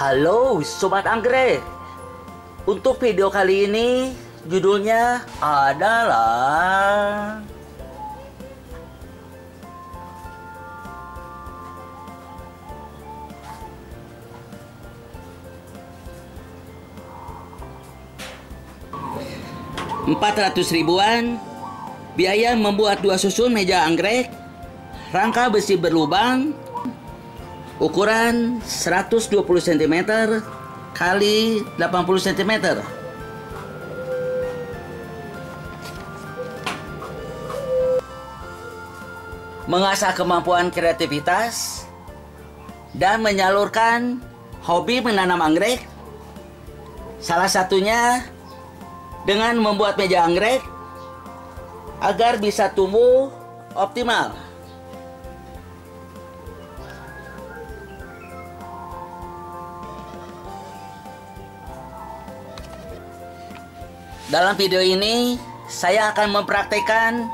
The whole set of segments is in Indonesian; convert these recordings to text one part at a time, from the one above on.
Halo Sobat Anggrek. Untuk video kali ini judulnya adalah Rp400.000-an biaya membuat 2 susun meja anggrek rangka besi berlubang ukuran 120 cm kali 80 cm. Mengasah kemampuan kreativitas dan menyalurkan hobi menanam anggrek. Salah satunya dengan membuat meja anggrek agar bisa tumbuh optimal. Dalam video ini, saya akan mempraktekkan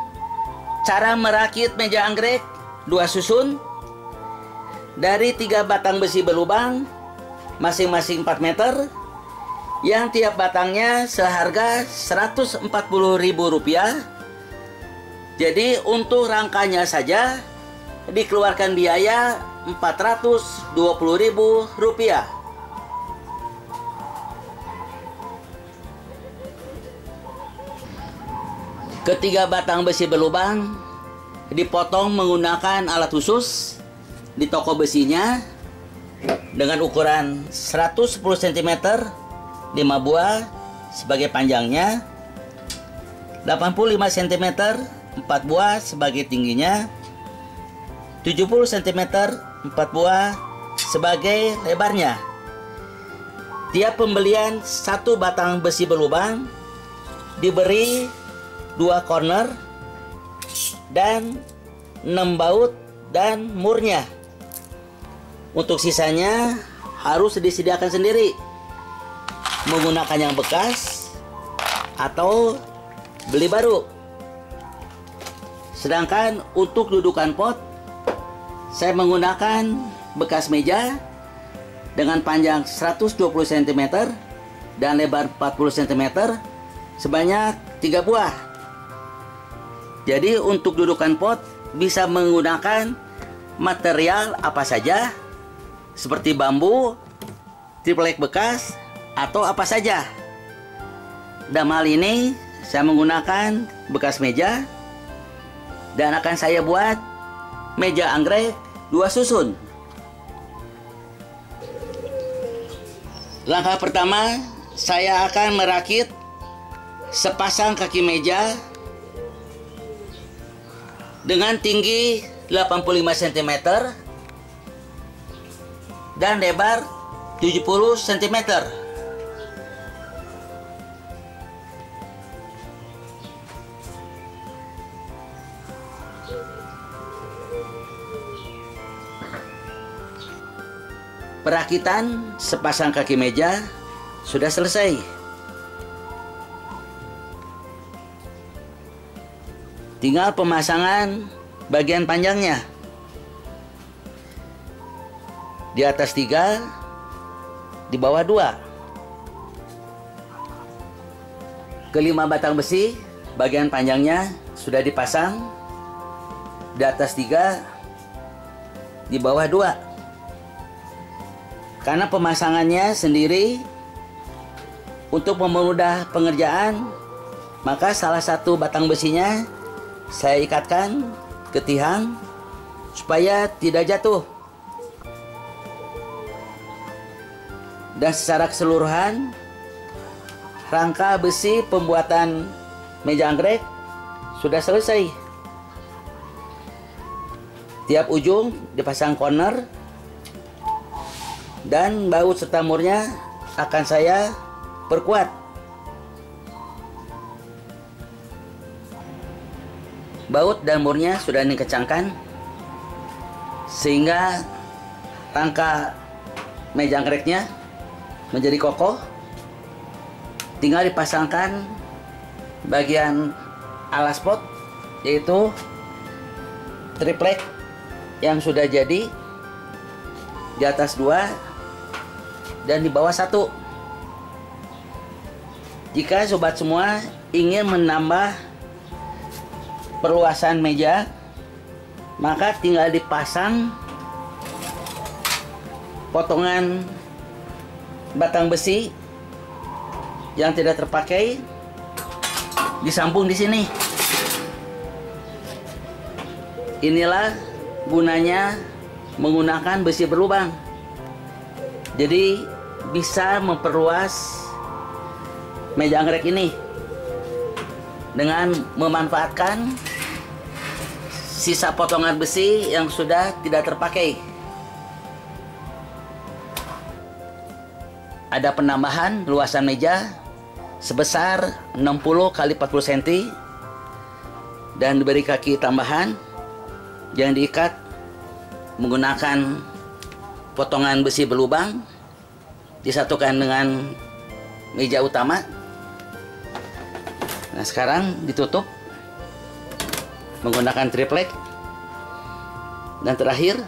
cara merakit meja anggrek 2 susun dari 3 batang besi berlubang, masing-masing 4 meter, yang tiap batangnya seharga Rp140.000. Jadi untuk rangkanya saja dikeluarkan biaya Rp420.000. Ketiga batang besi berlubang dipotong menggunakan alat khusus di toko besinya dengan ukuran 110 cm, 5 buah sebagai panjangnya, 85 cm, 4 buah sebagai tingginya, 70 cm, 4 buah sebagai lebarnya. Tiap pembelian 1 batang besi berlubang diberi 2 corner dan 6 baut dan murnya. Untuk sisanya harus disediakan sendiri menggunakan yang bekas atau beli baru. Sedangkan untuk dudukan pot, saya menggunakan bekas meja dengan panjang 120 cm dan lebar 40 cm sebanyak 3 buah. Jadi untuk dudukan pot bisa menggunakan material apa saja seperti bambu, triplek bekas, atau apa saja. Dalam hal ini saya menggunakan bekas meja dan akan saya buat meja anggrek 2 susun. Langkah pertama, saya akan merakit sepasang kaki meja dengan tinggi 85 cm dan lebar 70 cm. Perakitan sepasang kaki meja sudah selesai. Tinggal pemasangan bagian panjangnya. Di atas 3, di bawah 2. Kelima batang besi bagian panjangnya sudah dipasang. Di atas 3, di bawah 2. Karena pemasangannya sendiri untuk mempermudah pengerjaan, maka salah satu batang besinya saya ikatkan ke tiang supaya tidak jatuh. Dan secara keseluruhan rangka besi pembuatan meja anggrek sudah selesai. Tiap ujung dipasang corner dan baut serta murnya akan saya perkuat. Baut dan murnya sudah dikencangkan sehingga rangka meja anggreknya menjadi kokoh. Tinggal dipasangkan bagian alas pot, yaitu triplek yang sudah jadi di atas 2 dan di bawah 1. Jika sobat semua ingin menambah perluasan meja, maka tinggal dipasang potongan batang besi yang tidak terpakai, disambung di sini. Inilah gunanya menggunakan besi berlubang. Jadi bisa memperluas meja anggrek ini dengan memanfaatkan sisa potongan besi yang sudah tidak terpakai. Ada penambahan luasan meja sebesar 60 x 40 cm dan diberi kaki tambahan yang diikat menggunakan potongan besi berlubang, disatukan dengan meja utama. Nah, sekarang ditutup menggunakan triplek, dan terakhir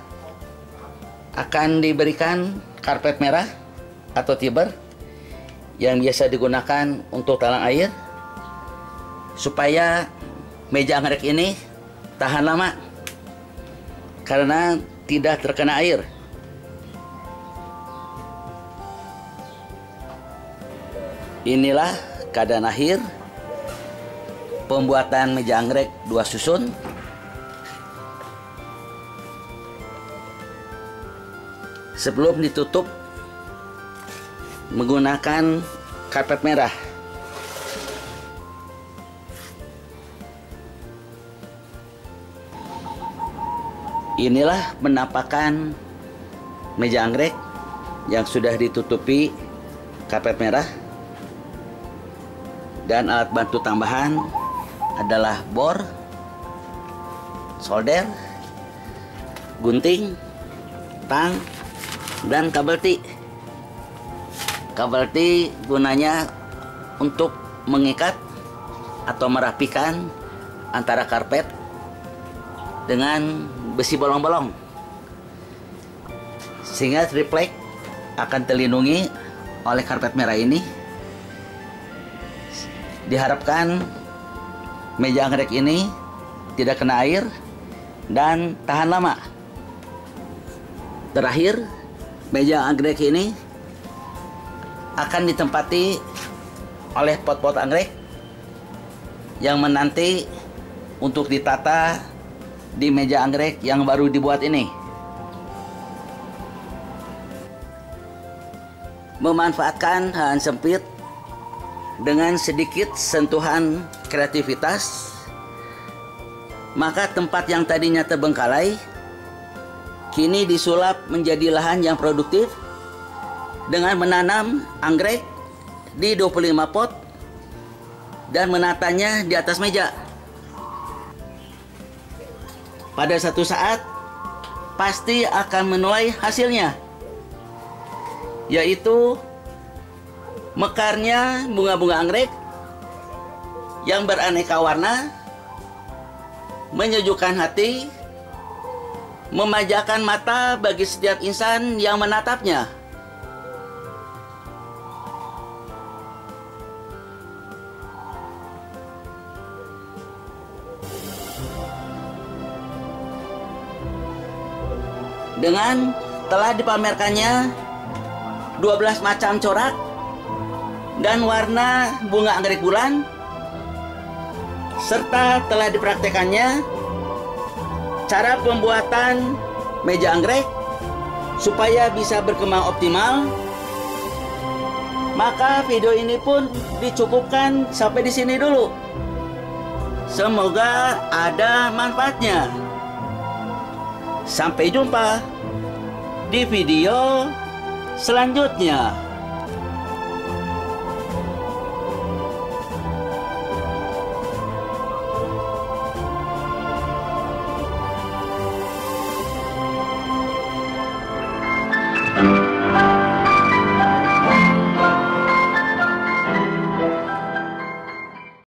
akan diberikan karpet merah atau tiber yang biasa digunakan untuk talang air supaya meja anggrek ini tahan lama karena tidak terkena air. Inilah keadaan akhir pembuatan meja anggrek 2 susun. Sebelum ditutup menggunakan karpet merah. Inilah penampakan meja anggrek yang sudah ditutupi karpet merah, dan alat bantu tambahan adalah bor, solder, gunting, tang, dan kabel T. Kabel T gunanya untuk mengikat atau merapikan antara karpet dengan besi bolong-bolong, sehingga triplek akan terlindungi oleh karpet merah ini. Diharapkan meja anggrek ini tidak kena air dan tahan lama. Terakhir, meja anggrek ini akan ditempati oleh pot-pot anggrek yang menanti untuk ditata di meja anggrek yang baru dibuat ini. Memanfaatkan halaman sempit dengan sedikit sentuhan kreativitas, maka tempat yang tadinya terbengkalai kini disulap menjadi lahan yang produktif dengan menanam anggrek di 25 pot dan menatanya di atas meja. Pada satu saat pasti akan menuai hasilnya, yaitu mekarnya bunga-bunga anggrek yang beraneka warna, menyejukkan hati, memanjakan mata bagi setiap insan yang menatapnya. Dengan telah dipamerkannya 12 macam corak dan warna bunga anggrek bulan, serta telah dipraktekannya cara pembuatan meja anggrek supaya bisa berkembang optimal, maka video ini pun dicukupkan sampai di sini dulu. Semoga ada manfaatnya. Sampai jumpa di video selanjutnya.